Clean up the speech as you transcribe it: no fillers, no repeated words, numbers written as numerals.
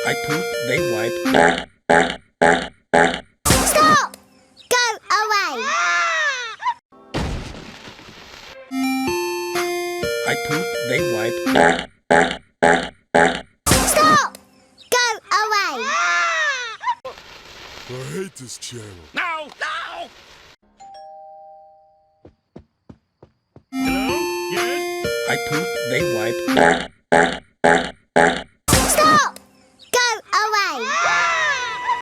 I poop, they wipe. Stop! Go away! I poop, they wipe. Stop! Go away! I hate this channel. No! No! Hello? Yes? I poop, they wipe.